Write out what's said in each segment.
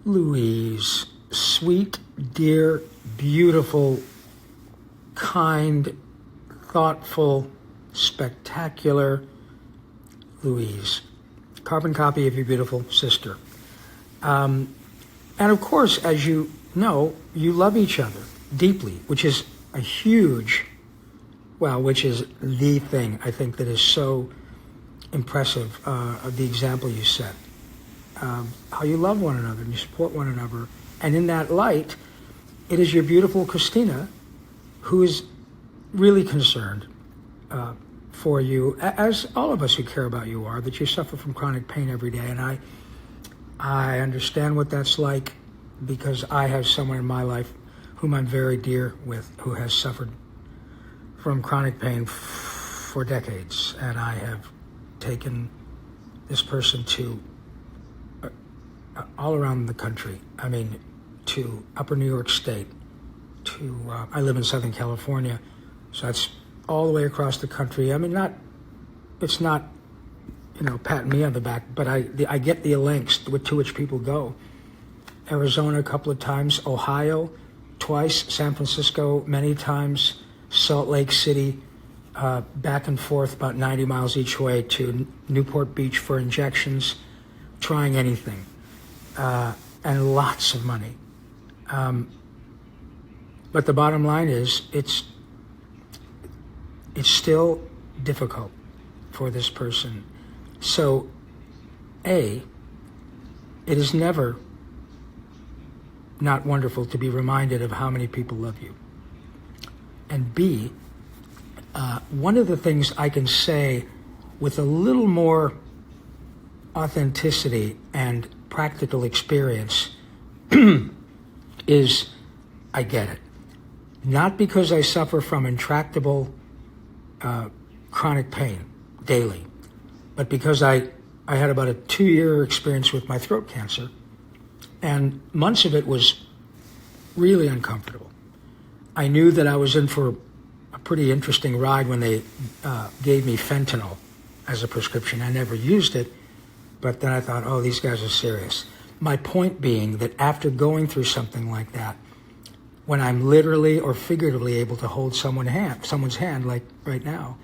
Louise, sweet, dear, beautiful, kind, thoughtful, spectacular Louise. Carbon copy of your beautiful sister. And of course, as you know, you love each other deeply, which is a huge, which is the thing I think that is so impressive of the example you set. How you love one another and you support one another. And in that light, it is your beautiful Christina who is really concerned for you, as all of us who care about you are, that you suffer from chronic pain every day. And I understand what that's like, because I have someone in my life whom I'm very dear with who has suffered from chronic pain for decades. And I have taken this person to all around the country. I mean, to upper New York State, to, I live in Southern California, so that's all the way across the country. I mean, it's not, patting me on the back, but I get the lengths to which people go. Arizona a couple of times, Ohio twice, San Francisco many times, Salt Lake City, back and forth about 90 miles each way to Newport Beach for injections, trying anything, and lots of money. But the bottom line is, it's still difficult for this person. So, A, it is never not wonderful to be reminded of how many people love you. And B, one of the things I can say with a little more authenticity and practical experience is, I get it. Not because I suffer from intractable chronic pain daily, but because I had about a 2-year experience with my throat cancer, and months of it was really uncomfortable. I knew that I was in for a pretty interesting ride when they gave me fentanyl as a prescription. I never used it, but then I thought, oh, these guys are serious. My point being that after going through something like that, when I'm literally or figuratively able to hold someone's hand, like right now,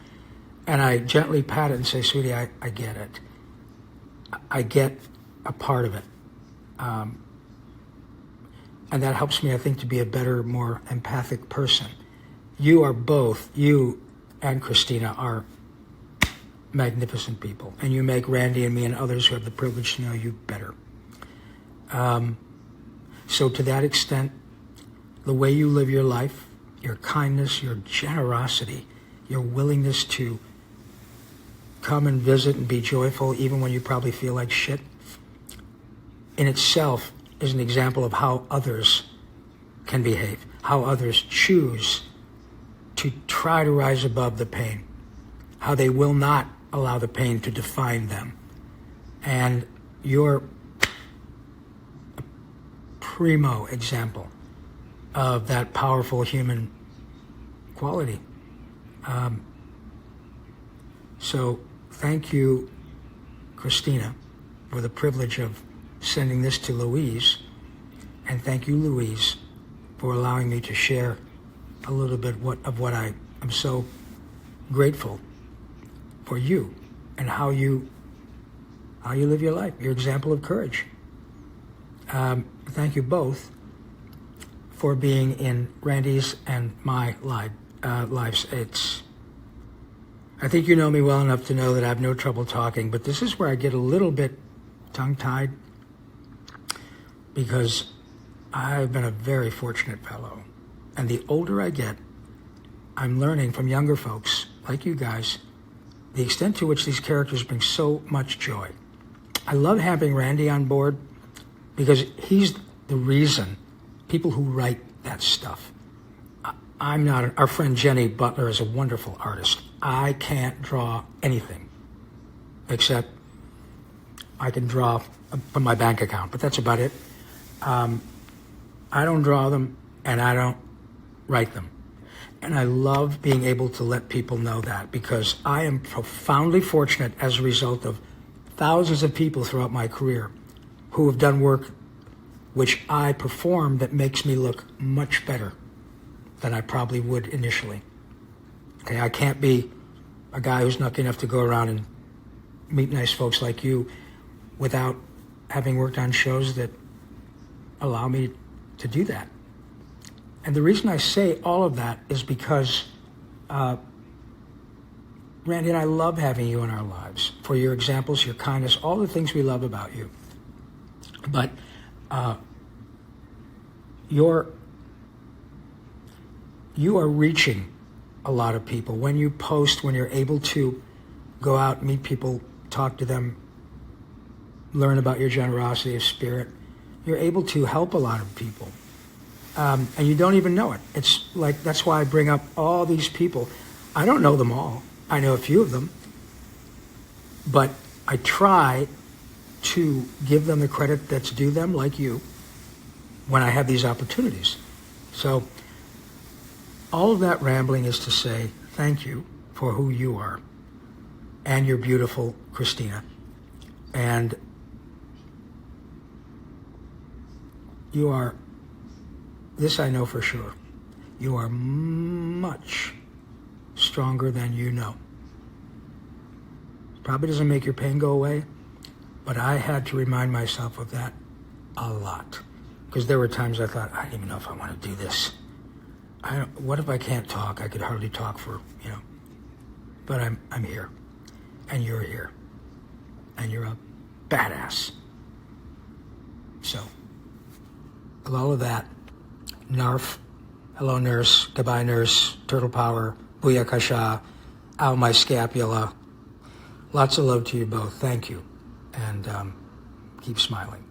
and I gently pat it and say, sweetie, I get it. I get a part of it. And that helps me, I think, to be a better, more empathic person. You and Christina are magnificent people, and you make Randy and me and others who have the privilege to know you better. So to that extent, the way you live your life, your kindness, your generosity, your willingness to come and visit and be joyful even when you probably feel like shit, in itself is an example of how others can behave, how others choose to try to rise above the pain, how they will not allow the pain to define them. And you're a primo example of that powerful human quality. So thank you, Christina, for the privilege of sending this to Louise, and thank you, Louise, for allowing me to share a little bit of what I am so grateful for you and how you live your life, your example of courage. Thank you both for being in Randy's and my lives. I think you know me well enough to know that I have no trouble talking, but this is where I get a little bit tongue-tied, because I've been a very fortunate fellow. And the older I get, I'm learning from younger folks like you guys the extent to which these characters bring so much joy. I love having Randy on board because he's the reason people who write that stuff. I'm not, our friend Jenny Butler is a wonderful artist. I can't draw anything except I can draw from my bank account, but that's about it. I don't draw them and I don't write them. And I love being able to let people know that, because I am profoundly fortunate as a result of thousands of people throughout my career who have done work which I perform that makes me look much better than I probably would initially. Okay, I can't be a guy who's lucky enough to go around and meet nice folks like you without having worked on shows that allow me to do that. And the reason I say all of that is because Randy and I love having you in our lives for your examples, your kindness, all the things we love about you. But you are reaching a lot of people. When you post, when you're able to go out, meet people, talk to them, learn about your generosity of spirit, you're able to help a lot of people. And you don't even know it. It's like, that's why I bring up all these people. I don't know them all. I know a few of them. But I try to give them the credit that's due them, like you, when I have these opportunities. So all of that rambling is to say thank you for who you are and your beautiful Christina. And you are, this I know for sure, you are much stronger than you know. Probably doesn't make your pain go away, but I had to remind myself of that a lot. Because there were times I thought, I don't even know if I want to do this. What if I can't talk? I could hardly talk for, But I'm here, and you're here, and you're a badass. So, with all of that, Narf, hello nurse, goodbye nurse, turtle power, booyakasha, ow my scapula. Lots of love to you both. Thank you, and keep smiling.